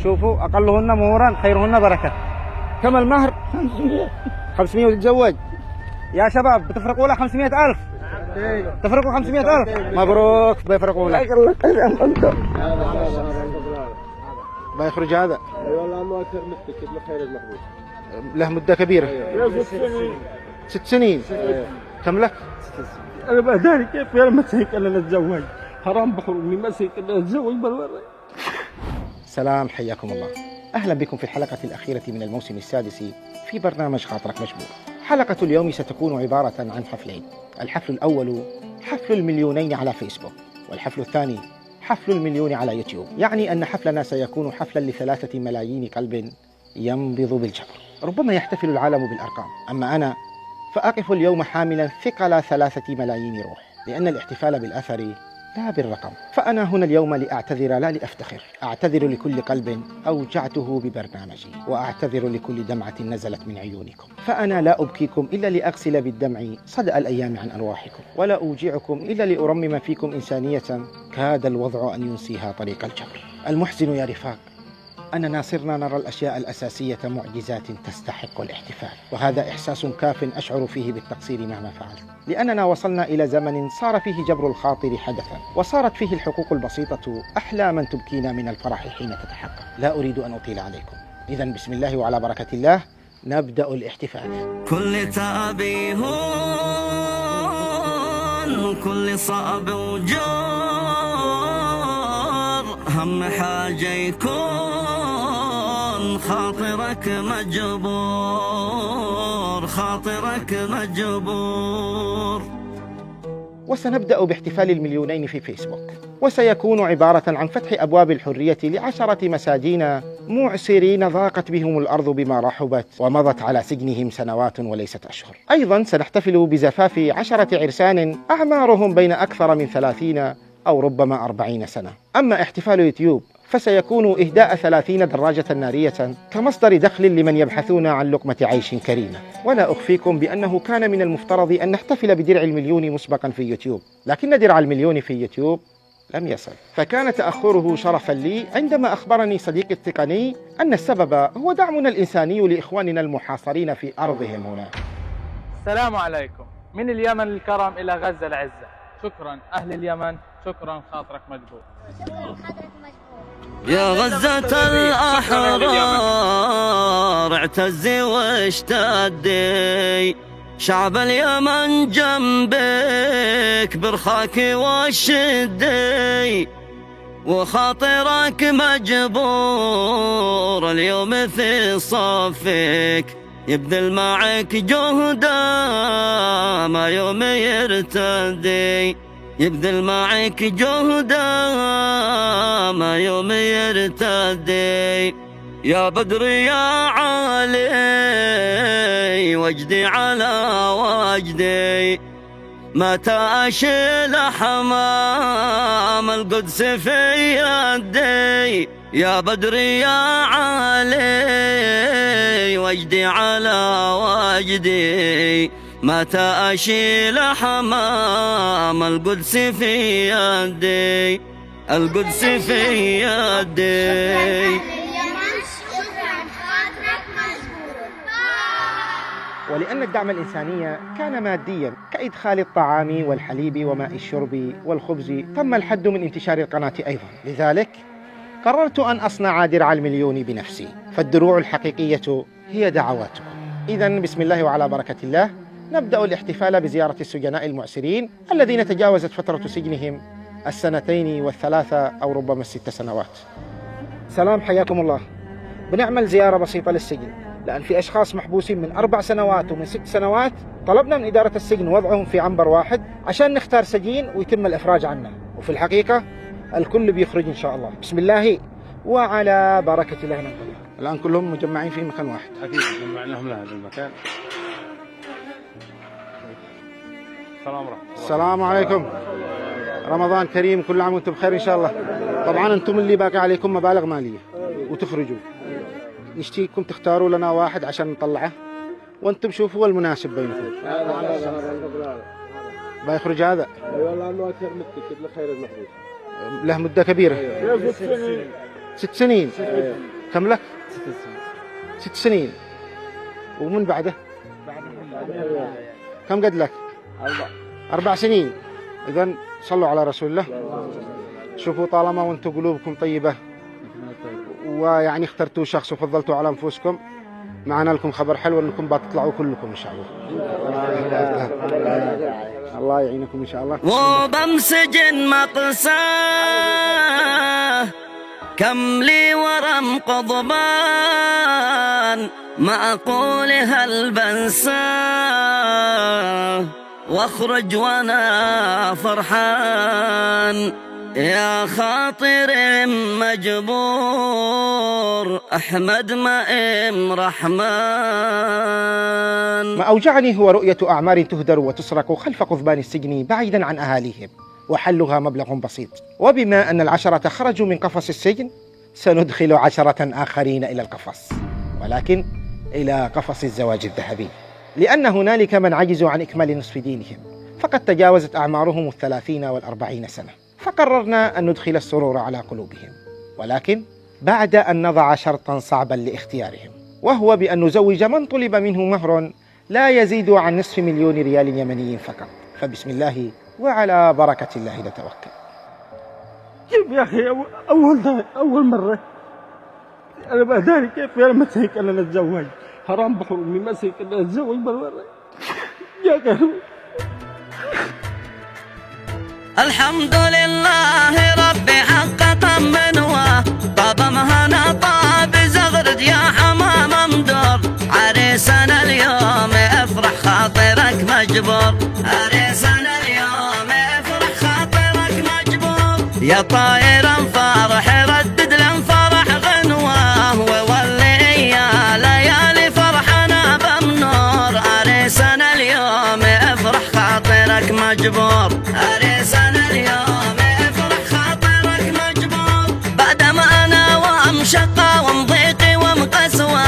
شوفوا أقلهن مهورا خيرهن بركة. كم المهر؟ 500 وتتزوج. يا شباب بتفرقوا له 500,000. تفرقوا 500,000. مبروك بيفرقوا لك. بيخرج هذا. والله ما أكثر مدتك ابن خير المحبوب. له مدة كبيرة. 6 سنين. كم لك؟ أنا بهداني كيف يا مسيك أنا أتزوج. حرام بخر أمي مسيك أنا أتزوج بالورة. سلام، حياكم الله. أهلا بكم في الحلقة الأخيرة من الموسم السادس في برنامج خاطرك مجبور. حلقة اليوم ستكون عبارة عن حفلين. الحفل الأول حفل المليونين على فيسبوك، والحفل الثاني حفل المليون على يوتيوب. يعني أن حفلنا سيكون حفلا ل3 ملايين قلب ينبض بالجبر. ربما يحتفل العالم بالأرقام، أما أنا فأقف اليوم حاملا ثقل 3 ملايين روح، لأن الاحتفال بالأثر لا بالرقم. فأنا هنا اليوم لأعتذر لا لأفتخر. أعتذر لكل قلب أوجعته ببرنامجي، وأعتذر لكل دمعة نزلت من عيونكم. فأنا لا أبكيكم إلا لأغسل بالدمع صدأ الأيام عن أرواحكم، ولا أوجعكم إلا لأرمم فيكم إنسانية كاد الوضع أن ينسيها طريق الجبر. المحزن يا رفاق أننا صرنا نرى الأشياء الأساسية معجزات تستحق الاحتفال، وهذا إحساس كاف أشعر فيه بالتقصير مهما فعلت، لأننا وصلنا إلى زمن صار فيه جبر الخاطر حدثا، وصارت فيه الحقوق البسيطة أحلاما تبكينا من الفرح حين تتحقق. لا أريد أن أطيل عليكم، إذا بسم الله وعلى بركة الله نبدأ الاحتفال. كل تعبي هون، كل صعب وجار، هم حاجة يكون خاطرك مجبور، خاطرك مجبور. وسنبدأ باحتفال المليونين في فيسبوك، وسيكون عبارة عن فتح أبواب الحرية ل10 مساجين معسرين ضاقت بهم الأرض بما رحبت، ومضت على سجنهم سنوات وليست أشهر. أيضا سنحتفل بزفاف 10 عرسان أعمارهم بين أكثر من 30 أو ربما 40 سنة. أما احتفال يوتيوب فسيكون إهداء 30 دراجة نارية كمصدر دخل لمن يبحثون عن لقمة عيش كريمة. ولا أخفيكم بأنه كان من المفترض أن نحتفل بدرع المليون مسبقا في يوتيوب، لكن درع المليون في يوتيوب لم يصل، فكان تأخره شرفا لي عندما أخبرني صديقي التقني أن السبب هو دعمنا الإنساني لإخواننا المحاصرين في أرضهم هنا. السلام عليكم من اليمن الكرم إلى غزة العزة. شكرا أهل اليمن، شكرا خاطرك مجبور. يا غزة الأحرار اعتزي واشتدي، شعب اليمن جنبك برخاك والشدي، وخاطرك مجبور اليوم في صفك، يبذل معك جهده ما يوم يرتدي، يبذل معك جهده ما يوم يرتدي. يا بدر يا علي وجدي على وجدي، متى أشيل حمام القدس في يدي. يا بدر يا علي وجدي على وجدي، متى أشيل حمام القدس في يدي، القدس في يدي. ولأن الدعم الإنساني كان ماديا كإدخال الطعام والحليب وماء الشرب والخبز، تم الحد من انتشار القناة أيضا. لذلك قررت أن أصنع درع المليون بنفسي، فالدروع الحقيقية هي دعواتكم. إذا بسم الله وعلى بركة الله نبدأ الاحتفال بزيارة السجناء المعسرين الذين تجاوزت فترة سجنهم 2 و3 أو ربما 6 سنوات. سلام، حياكم الله. بنعمل زيارة بسيطة للسجن، لأن في أشخاص محبوسين من 4 سنوات ومن 6 سنوات. طلبنا من إدارة السجن وضعهم في عنبر واحد عشان نختار سجين ويتم الإفراج عنه، وفي الحقيقة الكل بيخرج إن شاء الله. بسم الله وعلى بركة الله ننطلق. الآن كلهم مجمعين في مكان واحد. أكيد جمعناهم لهذا المكان. السلام عليكم، رمضان كريم، كل عام وانتم بخير إن شاء الله. طبعا أنتم اللي باقي عليكم مبالغ مالية وتخرجوا، نشتيكم تختاروا لنا واحد عشان نطلعه، وانتم شوفوا المناسب بينكم. بيخرج هذا. والله ما أكثر مدتك ابن خير المحبوب. له مدة كبيرة. 6 سنين. كم لك؟ 6 سنين. ومن بعده؟ كم قد لك؟ 4 سنين. إذا صلوا على رسول الله. شوفوا طالما وانتم قلوبكم طيبة ويعني اخترتوا شخص وفضلتوا على أنفسكم، معنا لكم خبر حلو أنكم بتطلعوا كلكم إن شاء الله. الله يعينكم إن شاء الله. وبمسجن مقساه كم لي ورم قضبان ما أقول هل بنساه واخرج وانا فرحان يا خاطر مجبور أحمد مائم رحمن. ما أوجعني هو رؤية أعمار تهدر وتسرق خلف قضبان السجن بعيدا عن أهاليهم، وحلها مبلغ بسيط. وبما أن ال10 خرجوا من قفص السجن، سندخل 10 آخرين إلى القفص، ولكن إلى قفص الزواج الذهبي، لأن هنالك من عجزوا عن إكمال نصف دينهم، فقد تجاوزت أعمارهم 30 و40 سنة. فقررنا أن ندخل السرور على قلوبهم، ولكن بعد أن نضع شرطا صعبا لاختيارهم، وهو بأن نزوج من طلب منه مهر لا يزيد عن نصف مليون ريال يمني فقط. فبسم الله وعلى بركة الله نتوكل. كيف يا أخي أول مرة أنا بأداري كيف لما تهيك أنا نتزوج. حرام بحر أمي ما سيك أنا نتزوج بالمرة يا أخي. الحمد لله ربي حقق منوه طاب مهنا طاب زغرد يا حمام مدور عريسنا اليوم افرح خاطرك مجبور عريسنا اليوم افرح خاطرك مجبور يا طايرا فرح ردد لنفرح غنوه وولي يا ليالي فرحنا بمنور عريسنا اليوم افرح خاطرك مجبور عريسنا اليوم افرح خاطرك مجبور بعد ما انا ومشقة ومضيقي ومقسوة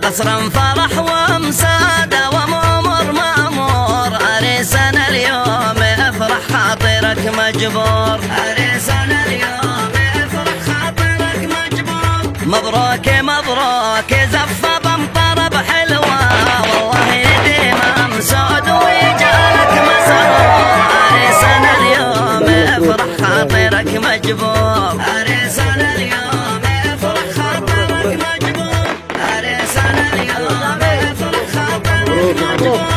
قصرا فرح ومسادة ومأمور مأمور عريسنا اليوم افرح خاطرك مجبور عريسنا اليوم افرح خاطرك مجبور مبروك مبروك زفة بمطر بحلوة والله يديم مسعود ويجعلك مسرور عريسنا اليوم افرح خاطرك مجبور عريسنا اليوم افرح خاطرك مجبور عريسنا اليوم افرح خاطرك مجبور.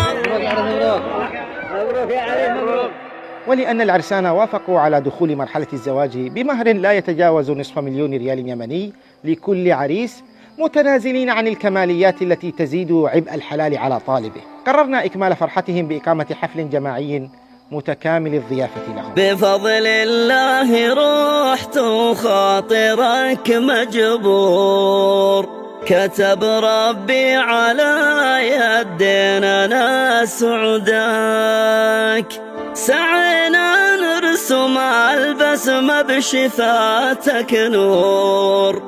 ولأن العرسان وافقوا على دخول مرحلة الزواج بمهر لا يتجاوز نصف مليون ريال يمني لكل عريس، متنازلين عن الكماليات التي تزيد عبء الحلال على طالبه، قررنا إكمال فرحتهم بإقامة حفل جماعي متكامل الضيافة لهم. بفضل الله رحت وخاطرك مجبور كتب ربي على يدينا ناس عداك سعينا نرسم البسمة بشفاتك نور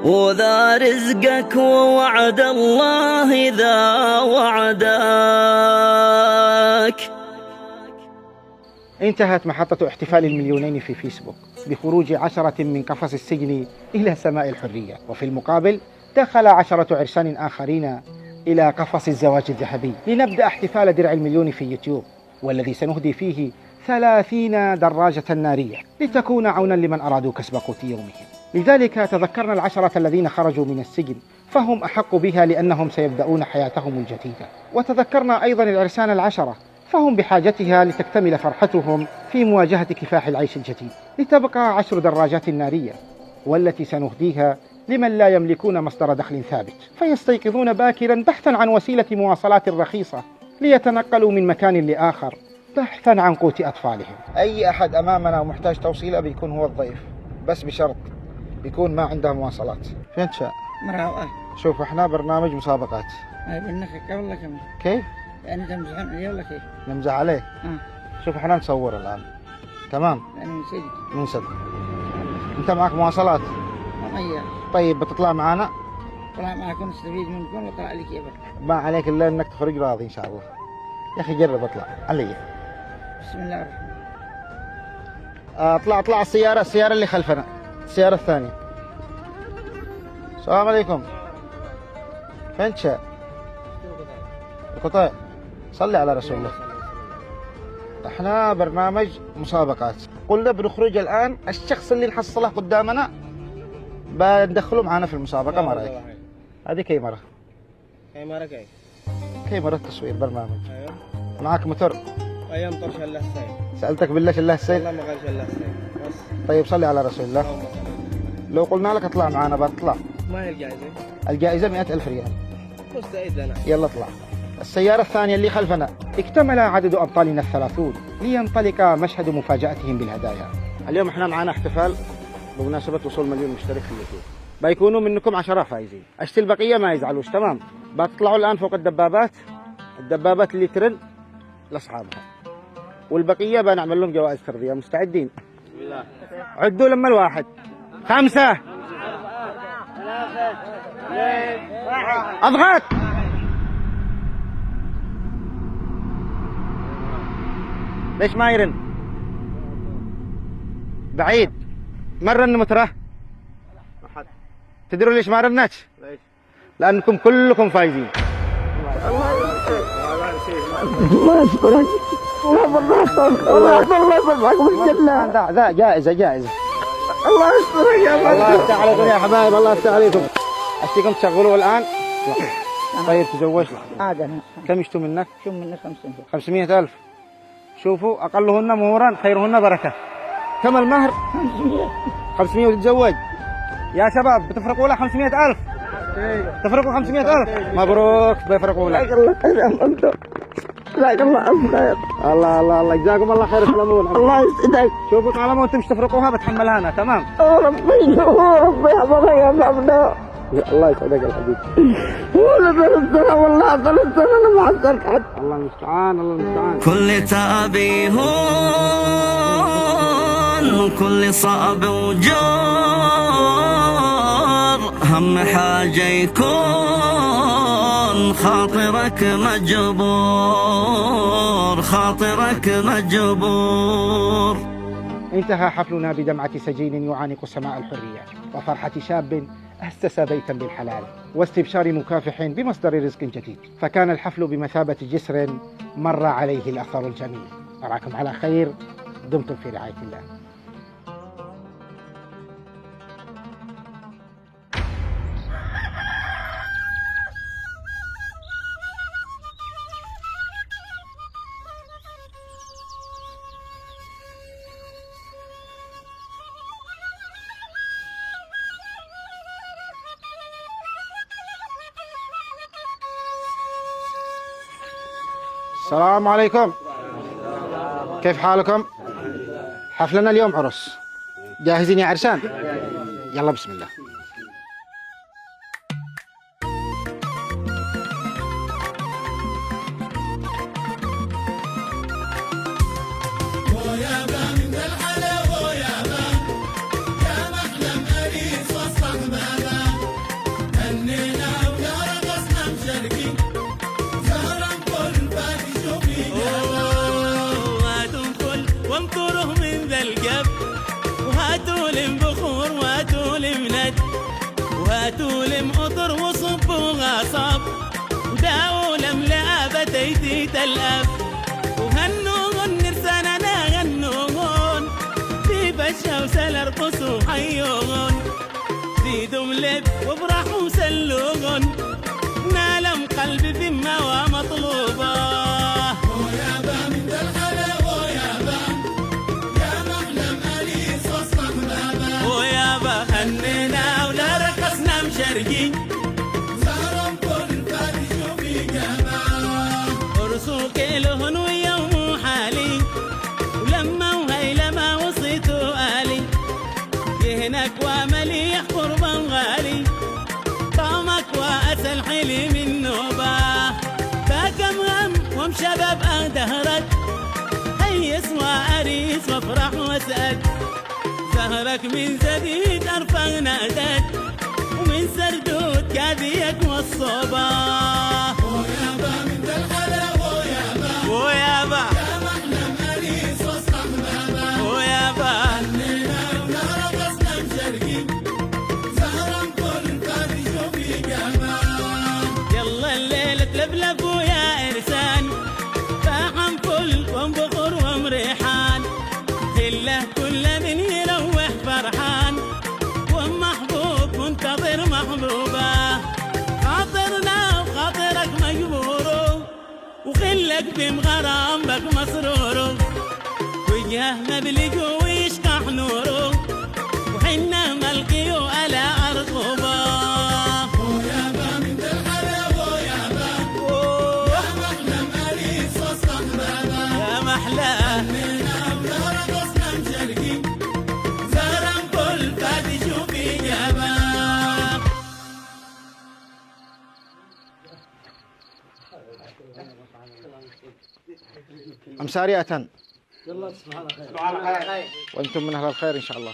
وذا رزقك ووعد الله إذا وعدك. انتهت محطة احتفال المليونين في فيسبوك بخروج 10 من قفص السجن إلى سماء الحرية، وفي المقابل دخل 10 عرسان آخرين إلى قفص الزواج الذهبي لنبدأ احتفال درع المليون في يوتيوب، والذي سنهدي فيه 30 دراجة نارية لتكون عونا لمن أرادوا كسب قوت يومهم. لذلك تذكرنا 10 الذين خرجوا من السجن، فهم أحق بها لأنهم سيبدأون حياتهم الجديدة. وتذكرنا أيضا العرسان 10 فهم بحاجتها لتكتمل فرحتهم في مواجهة كفاح العيش الجديد، لتبقى 10 دراجات نارية والتي سنهديها لمن لا يملكون مصدر دخل ثابت، فيستيقظون باكرا بحثا عن وسيلة مواصلات رخيصة ليتنقلوا من مكان لآخر بحثا عن قوت أطفالهم. أي أحد أمامنا ومحتاج توصيله بيكون هو الضيف، بس بشرط بيكون ما عنده مواصلات. فين تشاء؟ مرحبا. شوف احنا برنامج مسابقات. بنخك والله كم كيف؟ يعني تمزحون علي ولا كيف؟ نمزح عليه؟ شوف احنا نصور الآن. تمام؟ أنا من صدق. من صدق. أنت معك مواصلات؟ أيوة. طيب بتطلع معنا؟ طلع معكم نستفيد منكم وطلع عليك يبر. ما عليك إلا أنك تخرج راضي إن شاء الله. يا أخي جرب اطلع علي. بسم الله الرحمن الرحيم. اطلع السيارة اللي خلفنا، السيارة الثانية. السلام عليكم. فين شاء؟ القطيع. صلي على رسول الله. احنا برنامج مسابقات، قلنا بنخرج الان الشخص اللي نحصله قدامنا بندخله معنا في المسابقه. ما رايك؟ هذه كاميرا. كاميرا تصوير برنامج. ايوه. معك موتور. ايام طرش الله السيد. سالتك بالله الله السيد. والله ما قالش الله السيد بس. طيب صلي على رسول الله. اللهم صل. لو قلنا لك اطلع معنا بتطلع. ما هي الجائزه؟ الجائزه 100,000 ريال. مستعد انا. يلا اطلع. السيارة الثانية اللي خلفنا. اكتمل عدد أبطالنا 30 لينطلق مشهد مفاجأتهم بالهدايا. اليوم احنا معنا احتفال بمناسبة وصول 1,000,000 مشترك في اليوتيوب. بيكونوا منكم 10 فايزين. اشتي البقية ما يزعلوش. تمام. بتطلعوا الآن فوق الدبابات. الدبابات اللي ترن لأصحابها. والبقية بنعمل لهم جوائز ترضية. مستعدين؟ بسم الله. عدوا لما الواحد. 5 اضغط. ليش ما يرن؟ بعيد. ما رن متره؟ تدروا ليش ما رنتش؟ ليش؟ لأنكم كلكم فايزين. الله يشكرك. الله يفرحك بالجنة. ذا جائزة جائزة. الله يشكرك يا الله. الله يفتح عليكم يا حبايب. الله يفتح عليكم. أشتيكم تشغلوا الآن. طيب تزوج. كم يشتوا منك؟ شو منك 500. 500,000. شوفوا أقلهن مهورا خيرهن بركة. كم المهر؟ 500 وتتزوج. يا شباب بتفرقوا له 500,000. تفرقوا 500,000. مبروك بيفرقوا لك. جزاك الله ألف خير. الله الله الله جزاكم الله خير. تسلمون. الله يسعدك. شوفوا طالما انتم مش تفرقوها بتحملها انا. تمام. ربي يحفظك يا مبدا. الله يسعدك يا حبيبي. والله 3 سنة والله 3 سنة أنا ما حصلت حد. الله المستعان. الله المستعان. كل تعب هون وكل صعب وجار، هم حاجة يكون خاطرك مجبور، خاطرك مجبور. انتهى حفلنا بدمعة سجين يعانق سماء الحرية وفرحة شاب أسس بيتا بالحلال واستبشار مكافح بمصدر رزق جديد. فكان الحفل بمثابة جسر مر عليه الأثر الجميل. أراكم على خير. دمتم في رعاية الله. السلام عليكم. كيف حالكم؟ حفلنا اليوم عرس. جاهزين يا عرسان؟ يلا بسم الله. وهاتولم قطر وصب وغصب وداولم لعبة تيتيت الأب وهنوهن نرساننا غنوهن في بشا وسلرقصوا حيوهن زيدوا لب وافرحوا سلوهن نالم قلبي فيما ومطلوبه. ويابا من ذا الحلا ويابا يا محلم أليس وسط بابا ويابا هننا ولا رقصنا مشرقين سهرهم كل فادي شوفي جمال ورسوك لهن ويوم حالي ولما وهيلما وصيتوا آلي يهنك ومليح قربا غالي طعمك وأسل حلي من نوبة فكم غم وم شباب دهرك هيس وأريس وافرح واسأل سهرك من زديد أرفع نادك ومن سردود كاذيك والصباح ويابا من ذا الحلا ويابا ويابا يا محلم أريس وسط بابا ويابا هنينا ولا رقصنا مشرقين سهرا كل فادي خاطر محبوبة خاطرنا وخاطرك مجبور وخلك بمغرام بك مسرور وجاه مبلج ويشكح نوره وحنا ملقيو على أرقبه ويابا من الحرب ويابا يا محلى مريض صصنا بابا يا محلى مننا بلاد وصنا مشرقين زهران كل فادي شوفي جابا أمسارية وأنتم من أهل الخير إن شاء الله.